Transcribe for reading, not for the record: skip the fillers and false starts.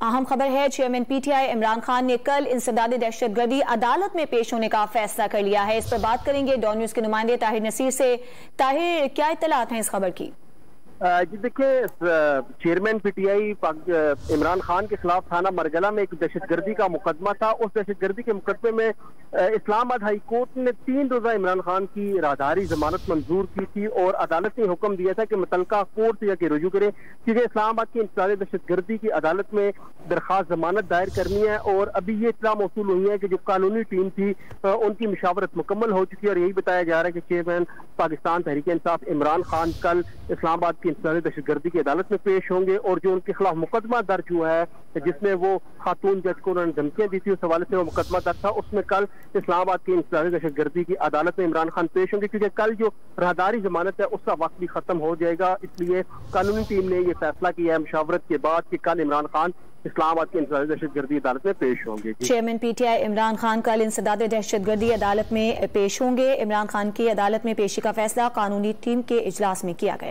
अहम खबर है, चेयरमैन पीटीआई इमरान खान ने कल इंसदाद दहशतगर्दी अदालत में पेश होने का फैसला कर लिया है। इस पर बात करेंगे डॉन न्यूज के नुमाइंदे ताहिर नसीर से। ताहिर, क्या इत्तलात हैं इस खबर की? जी देखिए, चेयरमैन पीटीआई इमरान खान के खिलाफ थाना मरगला में एक दहशतगर्दी का मुकदमा था। उस दहशतगर्दी के मुकदमे में इस्लामाबाद हाई कोर्ट ने 3 रोजा इमरान खान की राहदारी जमानत मंजूर की थी और अदालत ने हुक्म दिया था कि मुतलका कोर्ट से जाके रुजू करे, क्योंकि इस्लामाबाद की इंसदाद दहशतगर्दी की अदालत में दरखास्त जमानत दायर करनी है। और अभी ये इत्तला मौसूल हुई है कि जो कानूनी टीम थी उनकी मुशावरत मुकम्मल हो चुकी है और यही बताया जा रहा है कि चेयरमैन पाकिस्तान तहरीक इंसाफ इमरान खान कल इस्लामाबाद की दहशतगर्दी की अदालत में पेश होंगे और जो उनके खिलाफ मुकदमा दर्ज हुआ है जिसमें वो खातून जज को उन्होंने धमकियां दी थी, उस हवाले से वो मुकदमा दर्ज था, उसमें कल इस्लामाबाद की दहशतगर्दी की अदालत में इमरान खान पेश होंगे, क्योंकि कल जो राहदारी जमानत है उसका वक्त भी खत्म हो जाएगा। इसलिए कानूनी टीम ने यह फैसला किया है मुशावरत के बाद कि कल इमरान खान इस्लामाबाद की दहशतगर्दी अदालत में पेश होंगे। चेयरमैन पीटीआई इमरान खान कल इंसदाद दहशतगर्दी अदालत में पेश होंगे। इमरान खान की अदालत में पेशी का फैसला कानूनी टीम के इजलास में किया गया।